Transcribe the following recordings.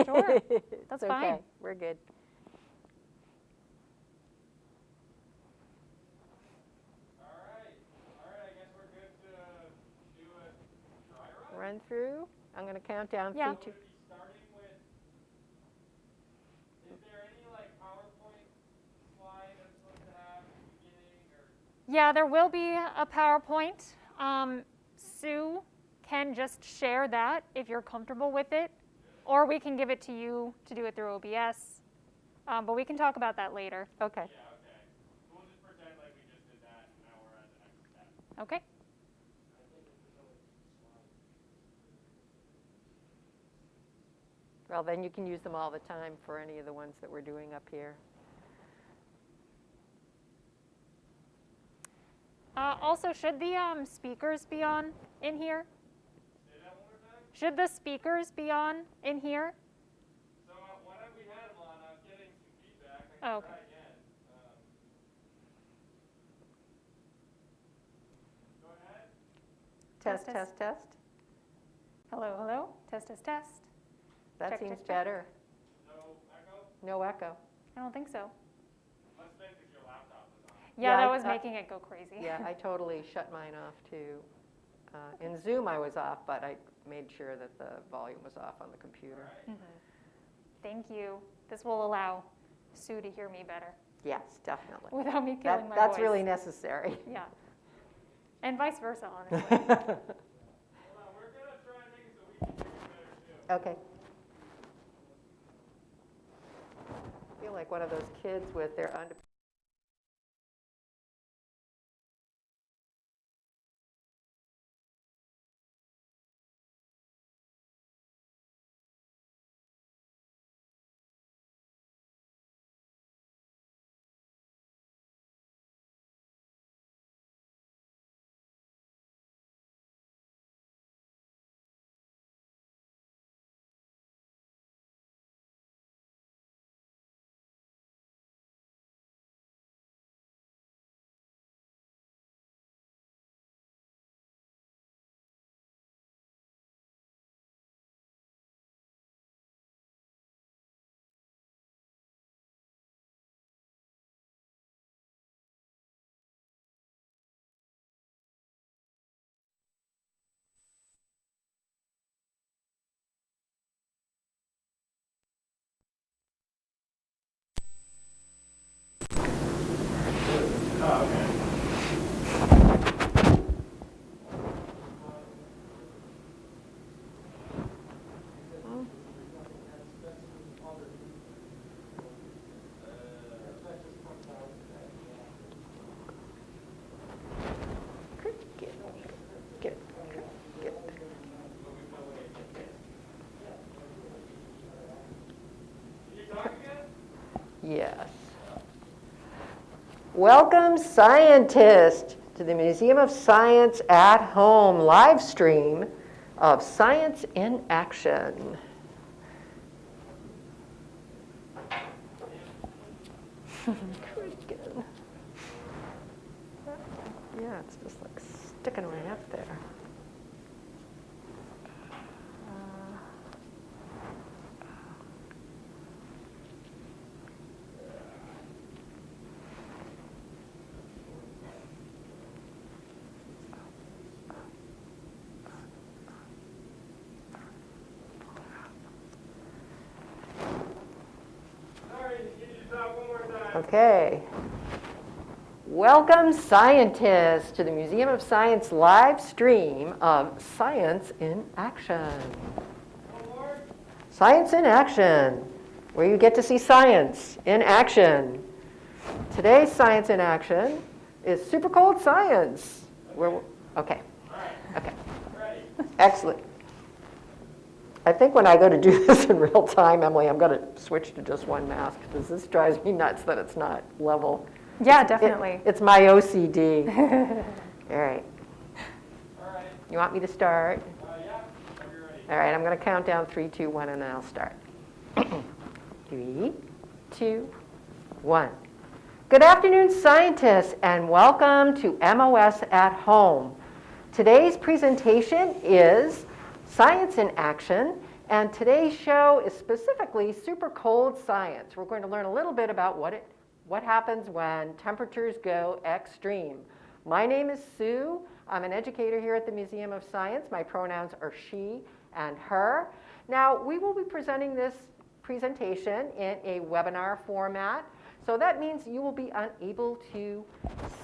Sure, that's It's fine. okay. We're good. All right, I guess we're good to do a dry run. Run through. I'm going to count down Yeah. 3, 2. Would it be starting with, is there any like PowerPoint slide I'm supposed to have at the beginning or? Yeah, there will be a PowerPoint. Sue can just share that if you're comfortable with it, or we can give it to you to do it through OBS. But we can talk about that later. Okay. Yeah, okay. We'll just pretend like we just did that and now we're at the next step. Okay. Well, then you can use them all the time for any of the ones that we're doing up here. Also, should the speakers be on in here? Say that one more time? Should the speakers be on in here? So when we had them on, I was getting some feedback. I can Oh, okay. try again. Go ahead. Test, Test, test, test. Hello, hello. Test, test, test. That Check, seems check, check. better. No echo? No echo. I don't think so. Must have been because your laptop was on. Yeah, Yeah, that I- was making it go crazy. Yeah, I totally shut mine off too. In Zoom I was off, but I made sure that the volume was off on the computer. Thank you. This will allow Sue to hear me better Yes, definitely. without me killing my That's voice. really necessary. Yeah. And vice versa, honestly. Hold on, we're gonna try and make it so we can hear you better too. Okay. I feel like one of those kids with their under. Oh, okay. Get. Can you talk again? Yes. Welcome, scientists, to the Museum of Science at Home live stream of Science in Action. Yeah, it's just like sticking right up there. Sorry, can you talk one more time? Okay. Welcome, scientists, to the Museum of Science live stream of Science in Action. One more? Science in Action, where you get to see science in action. Today's Science in Action is super cold science. Okay. All right, Okay. ready. Excellent. I think when I go to do this in real time, Emily, I'm going to switch to just one mask because this drives me nuts that it's not level. Yeah, definitely. It's my OCD. All right. All right, You want me to start? yeah, whenever you're ready. All right, I'm going to count down 3, 2, 1, and then I'll start. 3, 2, 1. Good afternoon, scientists, and welcome to MOS at Home. Today's presentation is Science in Action, And today's show is specifically super cold science. We're going to learn a little bit about what happens when temperatures go extreme. My name is Sue. I'm an educator here at the Museum of Science. My pronouns are she and her. Now, we will be presenting this presentation in a webinar format. So that means you will be unable to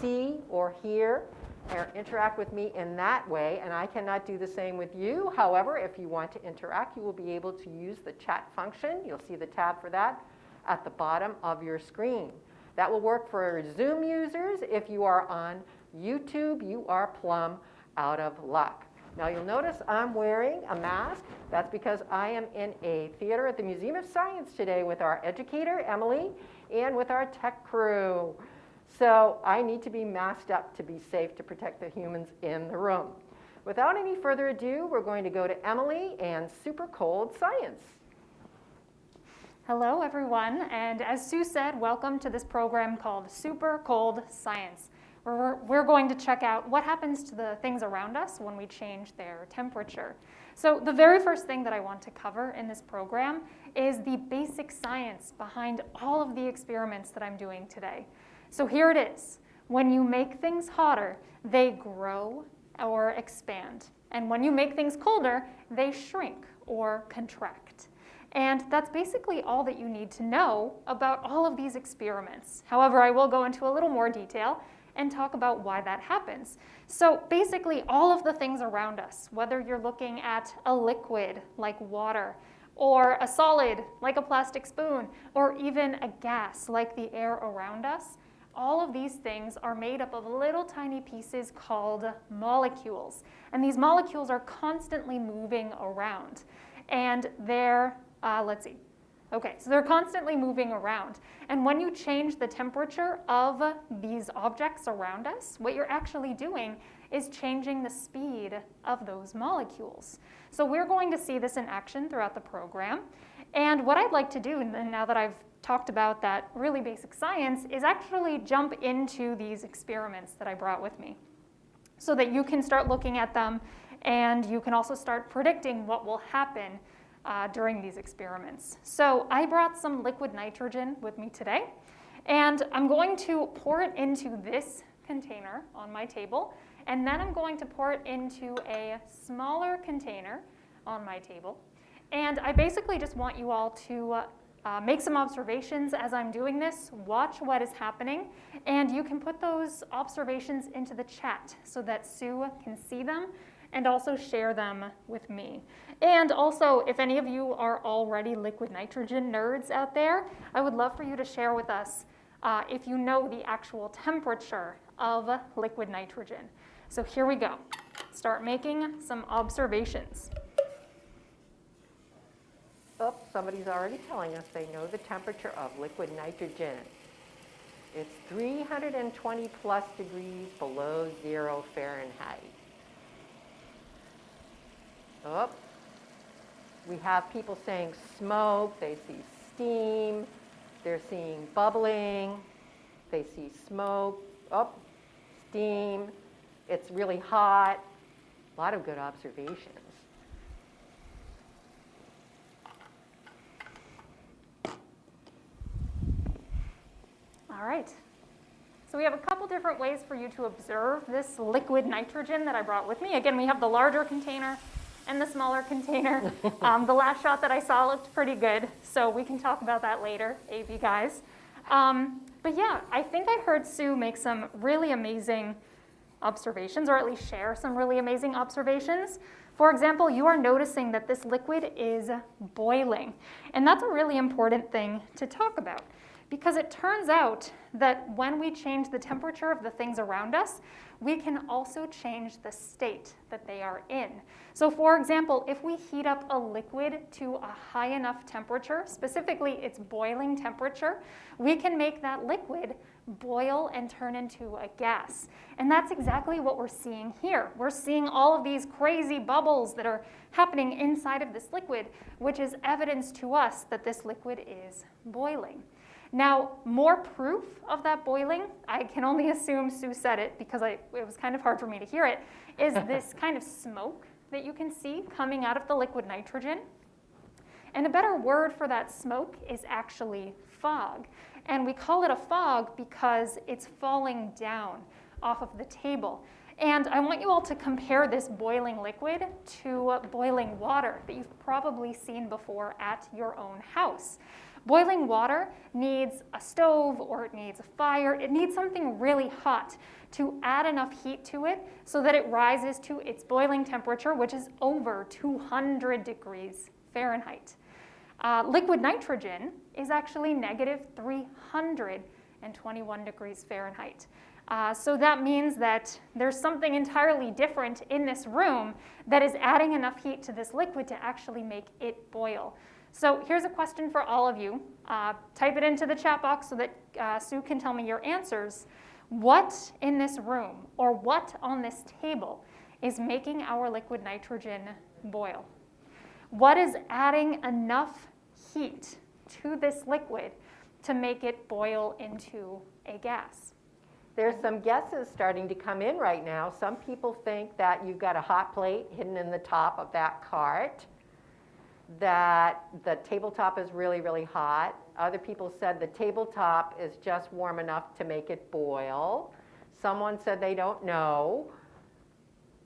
see or hear or interact with me in that way, and I cannot do the same with you. However, if you want to interact, you will be able to use the chat function. You'll see the tab for that at the bottom of your screen. That will work for Zoom users. If you are on YouTube, you are plumb out of luck. Now you'll notice I'm wearing a mask. That's because I am in a theater at the Museum of Science today with our educator, Emily, and with our tech crew. So I need to be masked up to be safe to protect the humans in the room. Without any further ado, we're going to go to Emily and super cold science. Hello, everyone, and as Sue said, welcome to this program called Super Cold Science, where we're going to check out what happens to the things around us when we change their temperature. So the very first thing that I want to cover in this program is the basic science behind all of the experiments that I'm doing today. So here it is. When you make things hotter, they grow or expand. And when you make things colder, they shrink or contract. And that's basically all that you need to know about all of these experiments. However, I will go into a little more detail and talk about why that happens. So basically, all of the things around us, whether you're looking at a liquid like water, or a solid like a plastic spoon, or even a gas like the air around us, all of these things are made up of little tiny pieces called molecules. And these molecules are constantly moving around. And they're, so they're constantly moving around. And when you change the temperature of these objects around us, what you're actually doing is changing the speed of those molecules. So we're going to see this in action throughout the program. And what I'd like to do, now that I've talked about that really basic science, is actually jump into these experiments that I brought with me so that you can start looking at them and you can also start predicting what will happen during these experiments. So I brought some liquid nitrogen with me today, and I'm going to pour it into this container on my table, and then I'm going to pour it into a smaller container on my table. And I basically just want you all to make some observations as I'm doing this, watch what is happening, and you can put those observations into the chat so that Sue can see them and also share them with me. And also, if any of you are already liquid nitrogen nerds out there, I would love for you to share with us if you know the actual temperature of liquid nitrogen. So here we go. Start making some observations. Oh, somebody's already telling us they know the temperature of liquid nitrogen. It's 320 plus degrees below 0 Fahrenheit. Oh, we have people saying smoke, they see steam, they're seeing bubbling, they see smoke, oh, steam, it's really hot. A lot of good observations. All right. So we have a couple different ways for you to observe this liquid nitrogen that I brought with me. Again, we have the larger container and the smaller container. The last shot that I saw looked pretty good, so we can talk about that later, AV guys. But yeah, I think I heard Sue make some really amazing observations, or at least share some really amazing observations. For example, you are noticing that this liquid is boiling. And that's a really important thing to talk about, because it turns out that when we change the temperature of the things around us, we can also change the state that they are in. So for example, if we heat up a liquid to a high enough temperature, specifically its boiling temperature, we can make that liquid boil and turn into a gas. And that's exactly what we're seeing here. We're seeing all of these crazy bubbles that are happening inside of this liquid, which is evidence to us that this liquid is boiling. Now, more proof of that boiling, I can only assume Sue said it because it was kind of hard for me to hear it, is this kind of smoke that you can see coming out of the liquid nitrogen. And a better word for that smoke is actually fog. And we call it a fog because it's falling down off of the table. And I want you all to compare this boiling liquid to boiling water that you've probably seen before at your own house. Boiling water needs a stove or it needs a fire. It needs something really hot to add enough heat to it so that it rises to its boiling temperature, which is over 200 degrees Fahrenheit. Liquid nitrogen is actually negative 321 degrees Fahrenheit. So that means that there's something entirely different in this room that is adding enough heat to this liquid to actually make it boil. So here's a question for all of you. Type it into the chat box so that Sue can tell me your answers. What in this room or what on this table is making our liquid nitrogen boil? What is adding enough heat to this liquid to make it boil into a gas? There's some guesses starting to come in right now. Some people think that you've got a hot plate hidden in the top of that cart, that the tabletop is really, really hot. Other people said the tabletop is just warm enough to make it boil. Someone said they don't know.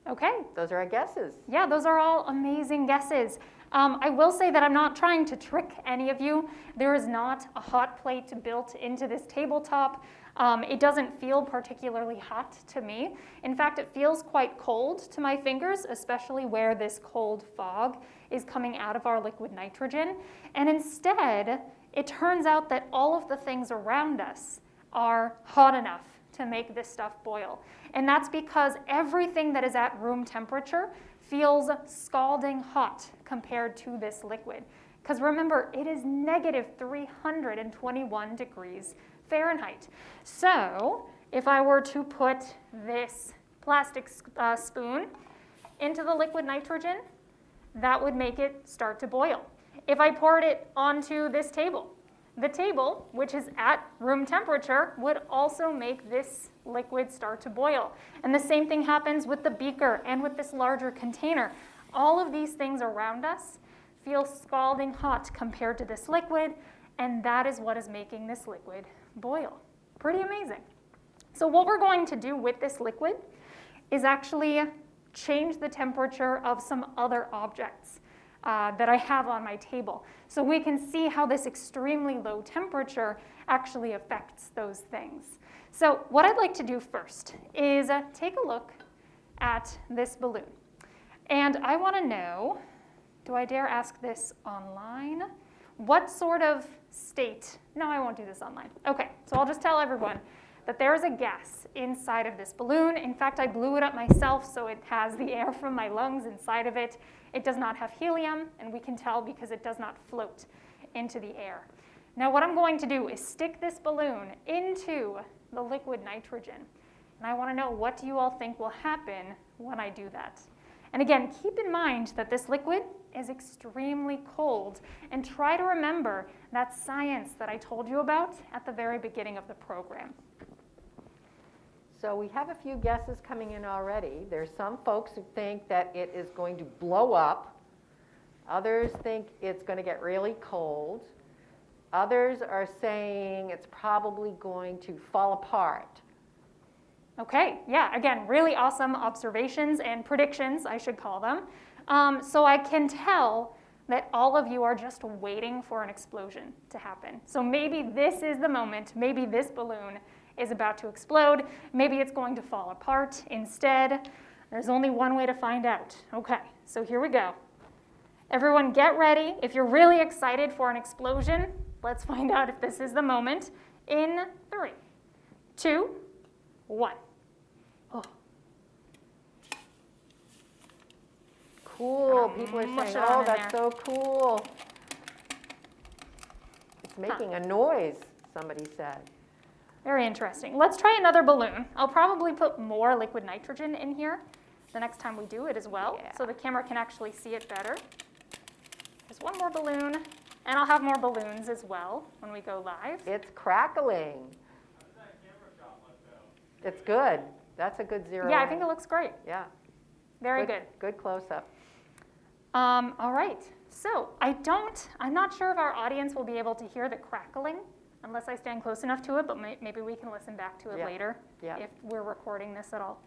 Okay. Those are our guesses. Yeah, those are all amazing guesses. I will say that I'm not trying to trick any of you. There is not a hot plate built into this tabletop. It doesn't feel particularly hot to me. In fact, it feels quite cold to my fingers, especially where this cold fog is coming out of our liquid nitrogen. And instead, it turns out that all of the things around us are hot enough to make this stuff boil. And that's because everything that is at room temperature feels scalding hot compared to this liquid. Because remember, it is negative 321 degrees Fahrenheit. So if I were to put this plastic spoon into the liquid nitrogen, that would make it start to boil. If I poured it onto this table, the table, which is at room temperature, would also make this liquid start to boil. And the same thing happens with the beaker and with this larger container. All of these things around us feel scalding hot compared to this liquid, and that is what is making this liquid boil. Pretty amazing. So what we're going to do with this liquid is actually change the temperature of some other objects that I have on my table. So we can see how this extremely low temperature actually affects those things. So what I'd like to do first is take a look at this balloon. And I want to know, do I dare ask this online? What sort of state? No, I won't do this online. Okay, so I'll just tell everyone that there is a gas inside of this balloon. In fact, I blew it up myself, so it has the air from my lungs inside of it. It does not have helium, and we can tell because it does not float into the air. Now, what I'm going to do is stick this balloon into the liquid nitrogen. And I want to know, what do you all think will happen when I do that? And again, keep in mind that this liquid is extremely cold, and try to remember that science that I told you about at the very beginning of the program. So we have a few guesses coming in already. There's some folks who think that it is going to blow up. Others think it's going to get really cold. Others are saying it's probably going to fall apart. Okay, yeah, again, really awesome observations and predictions, I should call them. So I can tell that all of you are just waiting for an explosion to happen. So maybe this is the moment, maybe this balloon is about to explode, maybe it's going to fall apart instead. There's only one way to find out. Okay, so here we go. Everyone get ready. If you're really excited for an explosion, let's find out if this is the moment in 3, 2, 1. Oh. Cool. People are mush saying, it on oh, in that's there. so cool. It's making a noise, somebody said. Very interesting. Let's try another balloon. I'll probably put more liquid nitrogen in here the next time we do it as well, so the camera can actually see it better. There's one more balloon, and I'll have more balloons as well when we go live. It's crackling. How's that camera shot look, though? It's good. That's a good zero. Yeah, I in. think it looks great. Yeah. Very good. Good close-up. All right. So I'm not sure if our audience will be able to hear the crackling unless I stand close enough to it, but maybe we can listen back to it later if we're recording this at all.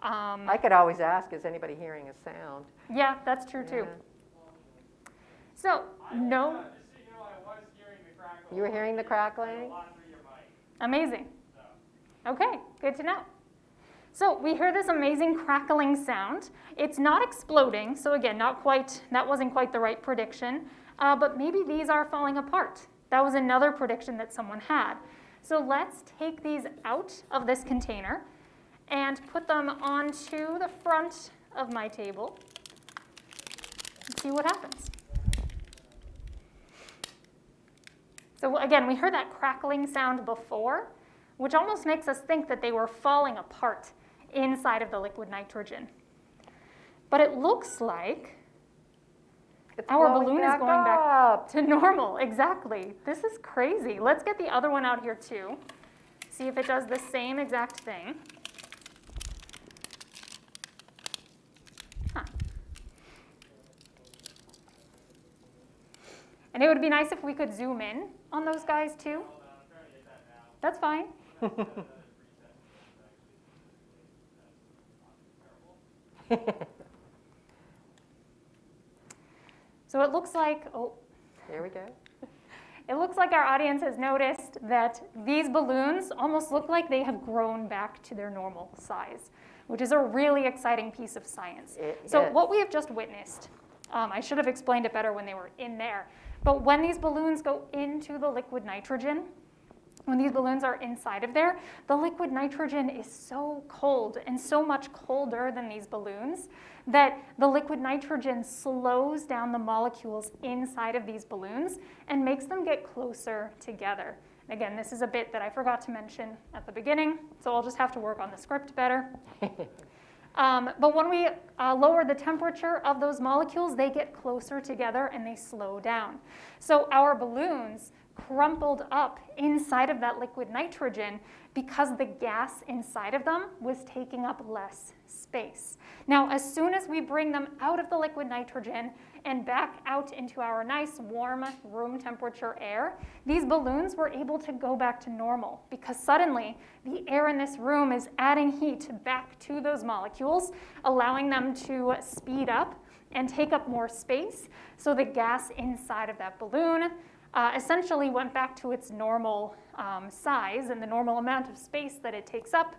I could always ask, is anybody hearing a sound? Yeah, that's true too. So, no. Just so you know, I was hearing the crackle. You were hearing the crackling? A lot through your mic. Amazing. So. Okay, good to know. So we hear this amazing crackling sound. It's not exploding, so again, that wasn't quite the right prediction, but maybe these are falling apart. That was another prediction that someone had. So let's take these out of this container and put them onto the front of my table and see what happens. So again, we heard that crackling sound before, which almost makes us think that they were falling apart inside of the liquid nitrogen. But it looks like our balloon is going back to normal. Exactly. This is crazy. Let's get the other one out here too. See if it does the same exact thing. Huh. And it would be nice if we could zoom in on those guys too. That's fine. So it looks like, there we go. It looks like our audience has noticed that these balloons almost look like they have grown back to their normal size, which is a really exciting piece of science. So what we have just witnessed, I should have explained it better when they were in there, but when these balloons go into the liquid nitrogen, when these balloons are inside of there, the liquid nitrogen is so cold and so much colder than these balloons that the liquid nitrogen slows down the molecules inside of these balloons and makes them get closer together. Again, this is a bit that I forgot to mention at the beginning, so I'll just have to work on the script better. But when we lower the temperature of those molecules, they get closer together and they slow down. So our balloons crumpled up inside of that liquid nitrogen because the gas inside of them was taking up less space. Now, as soon as we bring them out of the liquid nitrogen and back out into our nice warm room temperature air, these balloons were able to go back to normal because suddenly the air in this room is adding heat back to those molecules, allowing them to speed up and take up more space. So the gas inside of that balloon essentially went back to its normal size and the normal amount of space that it takes up,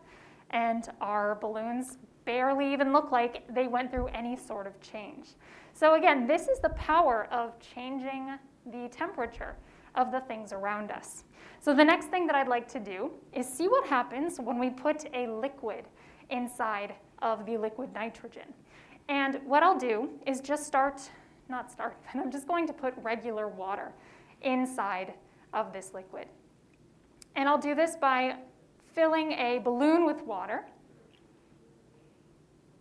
and our balloons barely even look like they went through any sort of change. So again, this is the power of changing the temperature of the things around us. So the next thing that I'd like to do is see what happens when we put a liquid inside of the liquid nitrogen. And what I'll do is just I'm just going to put regular water inside of this liquid. And I'll do this by filling a balloon with water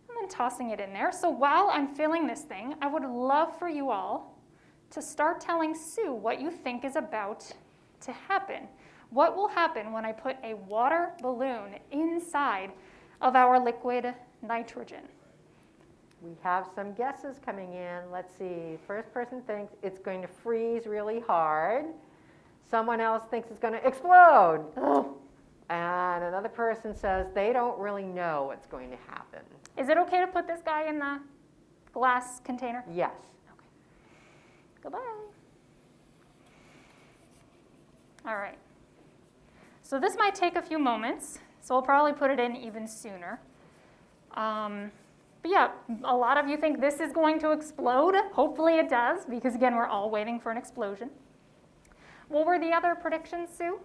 and then tossing it in there. So while I'm filling this thing, I would love for you all to start telling Sue what you think is about to happen. What will happen when I put a water balloon inside of our liquid nitrogen? We have some guesses coming in. Let's see. First person thinks it's going to freeze really hard. Someone else thinks it's going to explode. And another person says they don't really know what's going to happen. Is it okay to put this guy in the glass container? Yes. Okay. Goodbye. All right. So this might take a few moments, so I'll probably put it in even sooner. But yeah, a lot of you think this is going to explode. Hopefully it does, because again, we're all waiting for an explosion. What were the other predictions, Sue?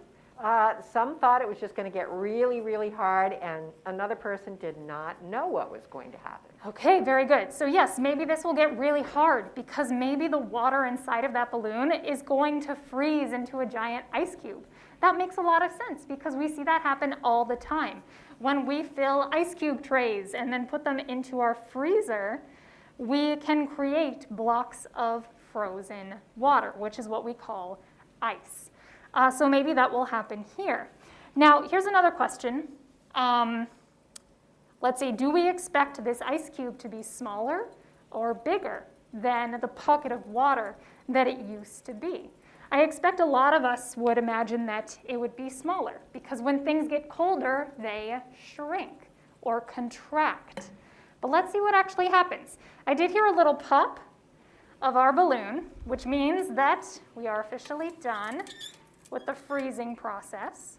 Some thought it was just going to get really, really hard, and another person did not know what was going to happen. Okay, very good. So yes, maybe this will get really hard because maybe the water inside of that balloon is going to freeze into a giant ice cube. That makes a lot of sense because we see that happen all the time. When we fill ice cube trays and then put them into our freezer, we can create blocks of frozen water, which is what we call ice. So maybe that will happen here. Now, here's another question. Let's see, do we expect this ice cube to be smaller or bigger than the pocket of water that it used to be. I expect a lot of us would imagine that it would be smaller because when things get colder, they shrink or contract. But let's see what actually happens. I did hear a little pop of our balloon, which means that we are officially done with the freezing process.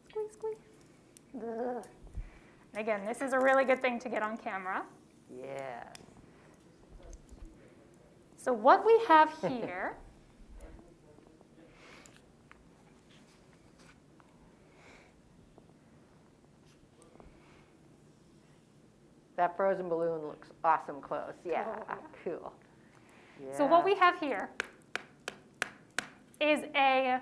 Squeeze, squeeze. Ugh. Again, this is a really good thing to get on camera. Yeah. So what we have here That frozen balloon looks awesome close. Yeah, cool. So what we have here is a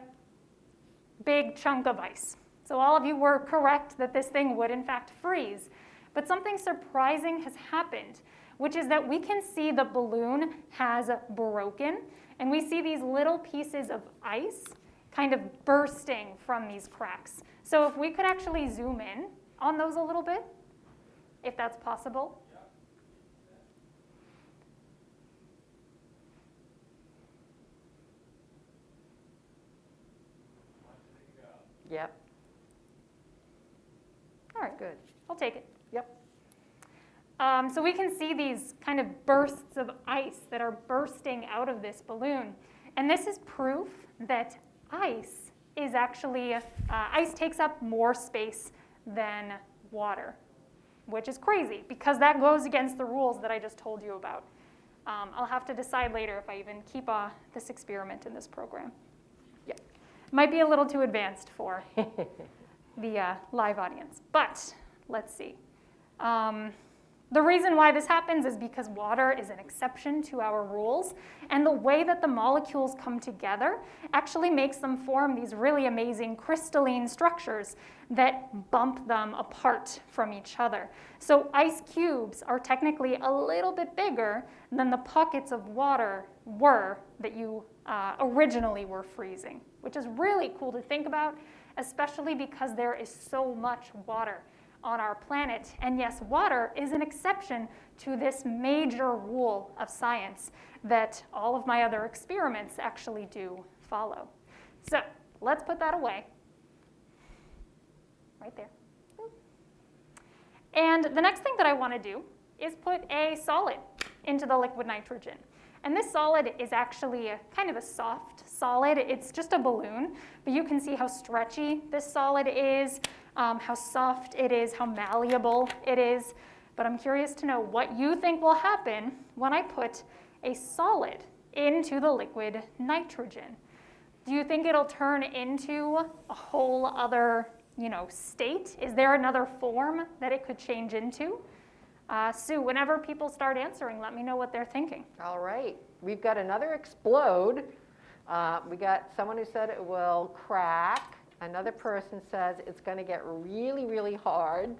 big chunk of ice. So all of you were correct that this thing would in fact freeze. But something surprising has happened, which is that we can see the balloon has broken, and we see these little pieces of ice kind of bursting from these cracks. So if we could actually zoom in on those a little bit, if that's possible. Yep. All right, Good. I'll take it. Yep. So we can see these kind of bursts of ice that are bursting out of this balloon. And this is proof that ice is actually, ice takes up more space than water, which is crazy because that goes against the rules that I just told you about. I'll have to decide later if I even keep this experiment in this program. Yep. Might be a little too advanced for the live audience, but let's see. The reason why this happens is because water is an exception to our rules, and the way that the molecules come together actually makes them form these really amazing crystalline structures that bump them apart from each other. So ice cubes are technically a little bit bigger than the pockets of water were that you originally were freezing, which is really cool to think about, especially because there is so much water on our planet. And yes, water is an exception to this major rule of science that all of my other experiments actually do follow. So let's put that away. Right there. And the next thing that I want to do is put a solid into the liquid nitrogen. And this solid is actually kind of a soft solid. It's just a balloon, but you can see how stretchy this solid is, how soft it is, how malleable it is. But I'm curious to know what you think will happen when I put a solid into the liquid nitrogen. Do you think it'll turn into a whole other, state? Is there another form that it could change into? Sue, whenever people start answering, let me know what they're thinking. All right. We've got another explode. We got someone who said it will crack. Another person says it's going to get really, really hard.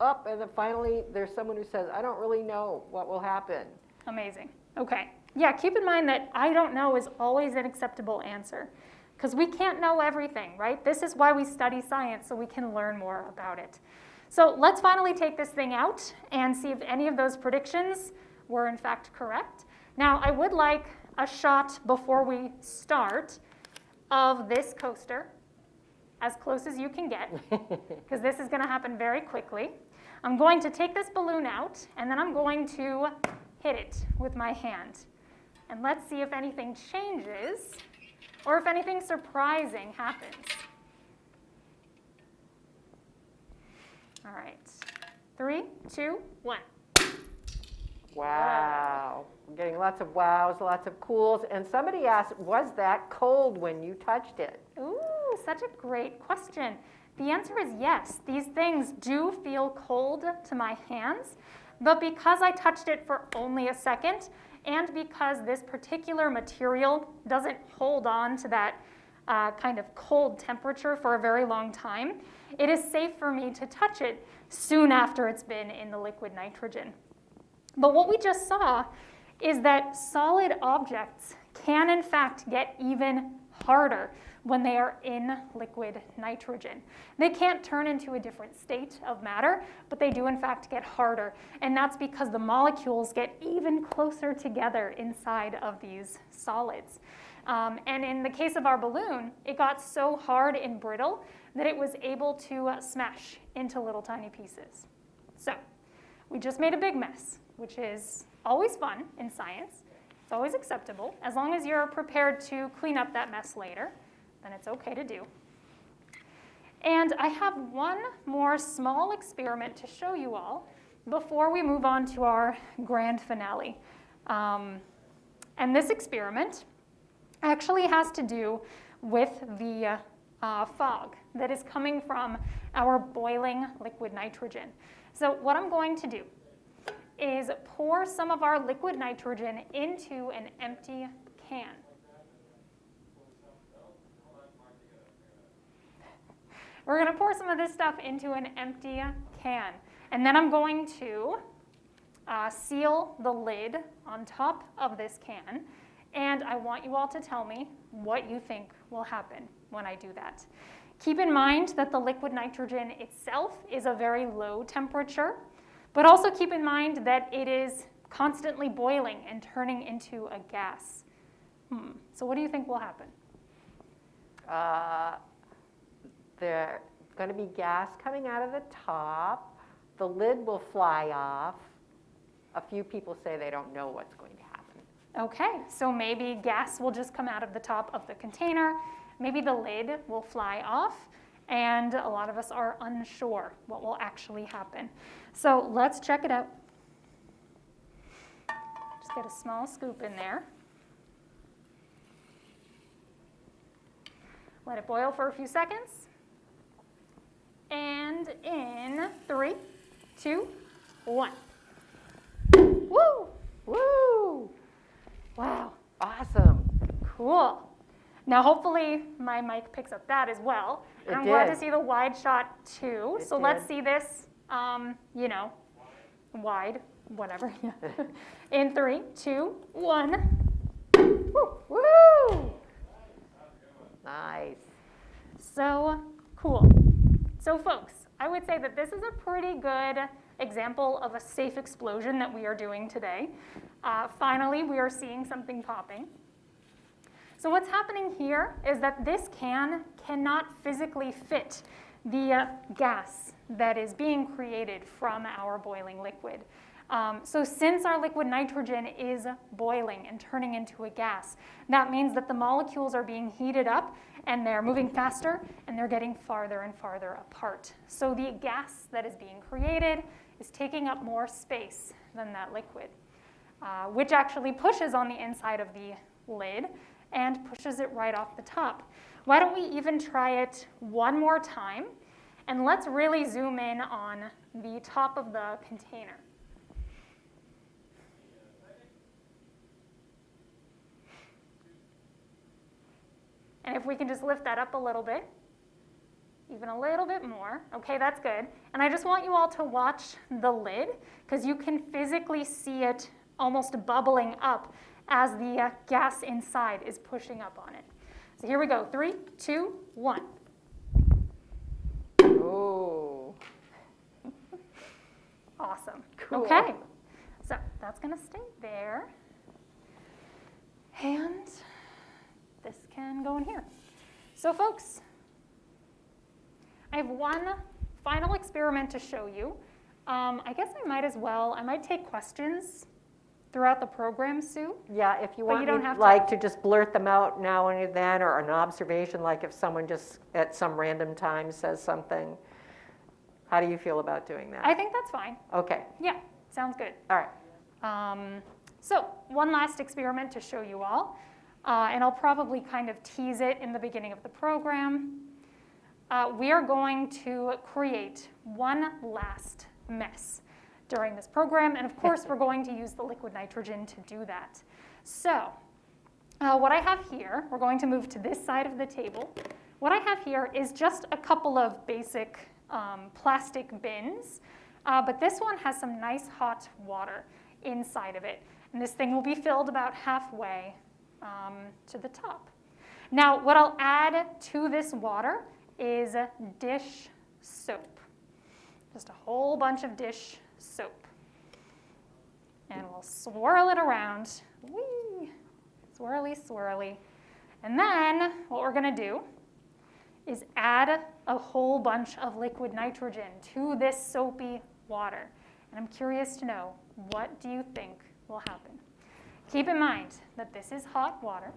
And then finally, there's someone who says, I don't really know what will happen. Amazing. Okay. Yeah, keep in mind that I don't know is always an acceptable answer because we can't know everything, right? This is why we study science, so we can learn more about it. So let's finally take this thing out and see if any of those predictions were in fact correct. Now, I would like a shot before we start of this coaster, as close as you can get, because this is going to happen very quickly. I'm going to take this balloon out, and then I'm going to hit it with my hand. And let's see if anything changes or if anything surprising happens. All right. 3, 2, 1. Wow. We're getting lots of wows, lots of cools. And somebody asked, was that cold when you touched it? Ooh, such a great question. The answer is yes. These things do feel cold to my hands, but because I touched it for only a second, and because this particular material doesn't hold on to that kind of cold temperature for a very long time, it is safe for me to touch it soon after it's been in the liquid nitrogen. But what we just saw is that solid objects can in fact get even harder when they are in liquid nitrogen. They can't turn into a different state of matter, but they do in fact get harder. And that's because the molecules get even closer together inside of these solids. And in the case of our balloon, it got so hard and brittle that it was able to smash into little tiny pieces. So we just made a big mess, which is always fun in science. It's always acceptable. As long as you're prepared to clean up that mess later, then it's okay to do. And I have one more small experiment to show you all before we move on to our grand finale. And this experiment actually has to do with the fog that is coming from our boiling liquid nitrogen. So what I'm going to do is pour some of our liquid nitrogen into an empty can. We're going to pour some of this stuff into an empty can. And then I'm going to seal the lid on top of this can. And I want you all to tell me what you think will happen when I do that. Keep in mind that the liquid nitrogen itself is a very low temperature, but also keep in mind that it is constantly boiling and turning into a gas. So what do you think will happen? There's going to be gas coming out of the top. The lid will fly off. A few people say they don't know what's going to happen. Okay, so maybe gas will just come out of the top of the container. Maybe the lid will fly off, and a lot of us are unsure what will actually happen. So let's check it out. Just get a small scoop in there. Let it boil for a few seconds. And in 3, 2, 1. Woo! Woo! Wow. Awesome. Cool. Now hopefully my mic picks up that as well. It I'm glad did. to see the wide shot too. So let's did. see this, wide, whatever. In 3, 2, 1. Woo! Woo! Nice. So cool. So folks, I would say that this is a pretty good example of a safe explosion that we are doing today. Finally, we are seeing something popping. So what's happening here is that this can cannot physically fit the gas that is being created from our boiling liquid. So since our liquid nitrogen is boiling and turning into a gas, that means that the molecules are being heated up and they're moving faster and they're getting farther and farther apart. So the gas that is being created is taking up more space than that liquid, which actually pushes on the inside of the lid and pushes it right off the top. Why don't we even try it one more time? And let's really zoom in on the top of the container. And if we can just lift that up a little bit, even a little bit more. Okay, that's good. And I just want you all to watch the lid, because you can physically see it almost bubbling up as the gas inside is pushing up on it. So here we go. 3, 2, 1. Oh. Awesome. Cool. Okay, so that's going to stay there. And this can go in here. So folks, I have one final experiment to show you. I guess I might take questions throughout the program, Sue. Yeah, if you want you don't me have to. like to just blurt them out now and then, or an observation, like if someone just at some random time says something. How do you feel about doing that? I think that's fine. Okay. Yeah, sounds good. All right. So one last experiment to show you all, and I'll probably kind of tease it in the beginning of the program. We are going to create one last mess during this program, and of course we're going to use the liquid nitrogen to do that. So what I have here, we're going to move to this side of the table. What I have here is just a couple of basic plastic bins, but this one has some nice hot water inside of it. And this thing will be filled about halfway to the top. Now, what I'll add to this water is dish soap. Just a whole bunch of dish soap. And we'll swirl it around. Whee! Swirly, swirly. And then what we're going to do is add a whole bunch of liquid nitrogen to this soapy water. And I'm curious to know, what do you think will happen? Keep in mind that this is hot water.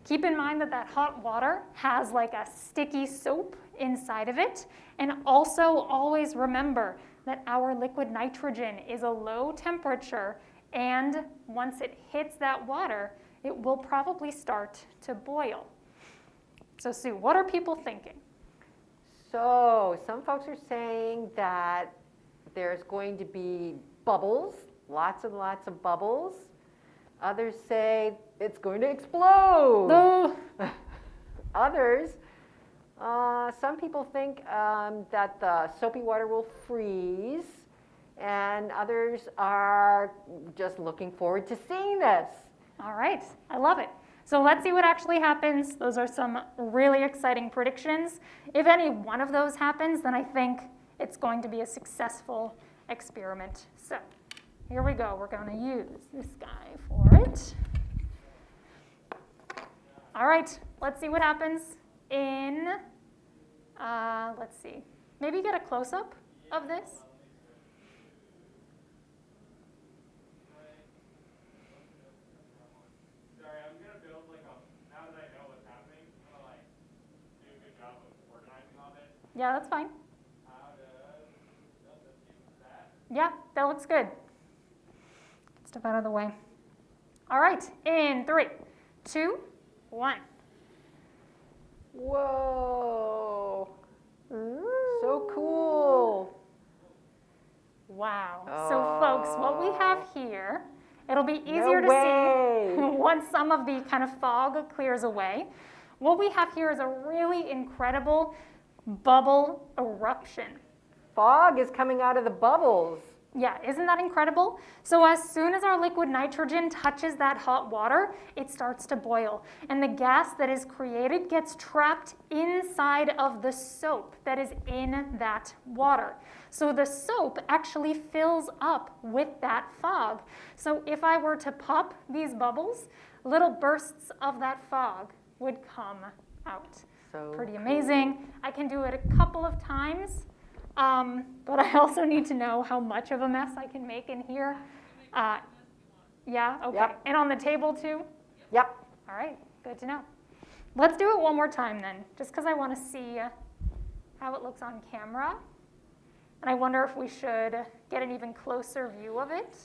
Keep in mind that that hot water has like a sticky soap inside of it. And also always remember that our liquid nitrogen is a low temperature, and once it hits that water, it will probably start to boil. So Sue, what are people thinking? So some folks are saying that there's going to be bubbles, lots and lots of bubbles. Others say it's going to explode. No. Others, some people think that the soapy water will freeze, and others are just looking forward to seeing this. All right, I love it. So let's see what actually happens. Those are some really exciting predictions. If any one of those happens, then I think it's going to be a successful experiment. So here we go. We're going to use this guy for it. All right, let's see what happens in, let's see, maybe get a close-up of this. Sorry, I'm gonna build like a, now that I know what's happening, I'm gonna like do a good job of organizing all this. Yeah, that's fine. How does this use that? Yeah, that looks good. Step out of the way. All right, in 3, 2, 1. Whoa, so cool. Wow. So folks, what we have here, it'll be easier to way. see once some of the kind of fog clears away. What we have here is a really incredible bubble eruption. Fog is coming out of the bubbles. Yeah, isn't that incredible? So as soon as our liquid nitrogen touches that hot water, it starts to boil. And the gas that is created gets trapped inside of the soap that is in that water. So the soap actually fills up with that fog. So if I were to pop these bubbles, little bursts of that fog would come out. So Pretty amazing. I can do it a couple of times. But I also need to know how much of a mess I can make in here. Yeah, okay. Yep. And on the table too? Yep. All right, good to know. Let's do it one more time then, just because I want to see how it looks on camera. And I wonder if we should get an even closer view of it.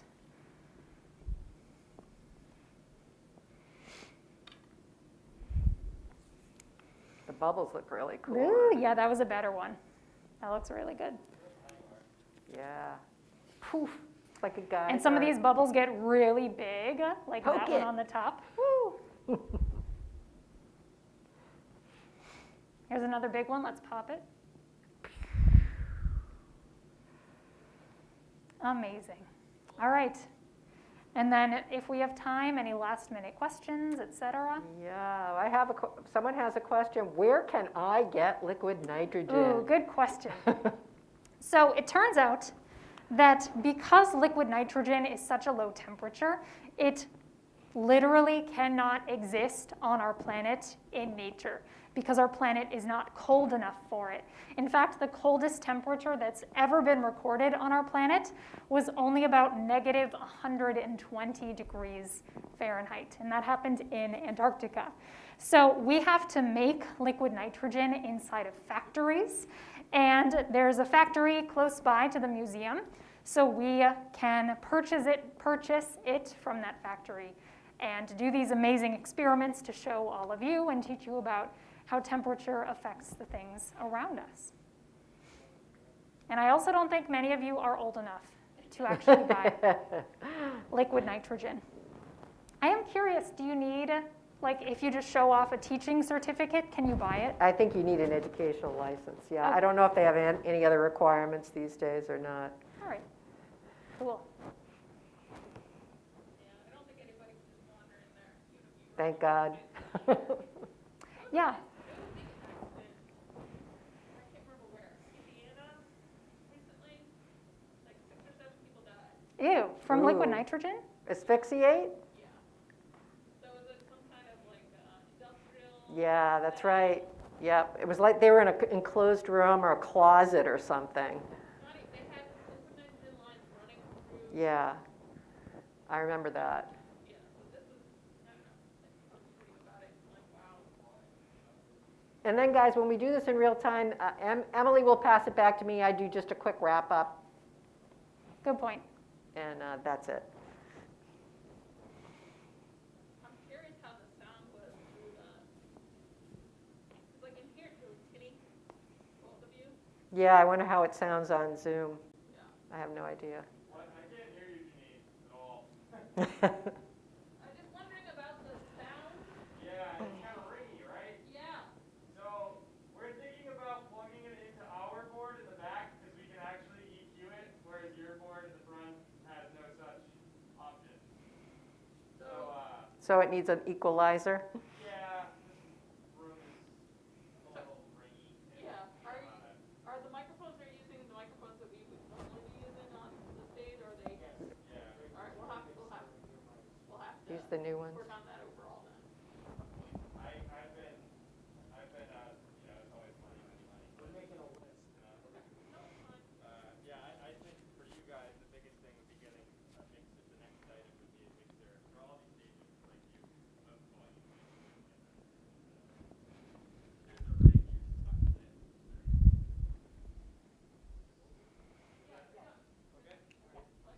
The bubbles look really cool. Ooh, yeah, that was a better one. That looks really good. Yeah. Poof. It's like a guy. And some of these bubbles get really big, like Poke that it. one on the top. Woo! Here's another big one. Let's pop it. Amazing. All right. And then if we have time, any last minute questions, etc. Yeah, I have someone has a question. Where can I get liquid nitrogen? Ooh, good question. So it turns out that because liquid nitrogen is such a low temperature, it literally cannot exist on our planet in nature because our planet is not cold enough for it. In fact, the coldest temperature that's ever been recorded on our planet was only about negative 120 degrees Fahrenheit, and that happened in Antarctica. So we have to make liquid nitrogen inside of factories, and there's a factory close by to the museum, so we can purchase it from that factory and do these amazing experiments to show all of you and teach you about how temperature affects the things around us. And I also don't think many of you are old enough to actually buy liquid nitrogen. I am curious, do you need, like if you just show off a teaching certificate, can you buy it? I think you need an educational license, yeah. Okay. I don't know if they have any other requirements these days or not. All right, cool. Thank God. Yeah. There was a big accident. I can't remember where. Indiana recently. Like 6 or 7 people died. Ew, from liquid Ooh. nitrogen? Asphyxiate? Yeah. So was it some kind of like industrial? Yeah, that's right. Yep. It was like they were in an enclosed room or a closet or something. They had nitrogen lines running through. Yeah. I remember that. Yeah. So this was, I don't know. I was reading about it. I'm like, wow. And then, guys, when we do this in real time, Emily will pass it back to me. I do just a quick wrap up, Good point. and that's it. I'm curious how the sound was through the. It's like in here it was tinny. Both of you. Yeah, I wonder how it sounds on Zoom. Yeah. I have no idea. What? I can't hear you, Janine, at all. I'm just wondering about the sound. Yeah, it's kind of ringy, right? Yeah. So we're thinking about plugging it into our board in the back because we can actually EQ it, whereas your board in the front has no such option. So So it needs an equalizer. yeah, this room is a little ringy. Yeah. Are the microphones they're using the microphones that we would normally be using on the stage, or are they? Yeah. All right, we'll have to. Use the new ones. We're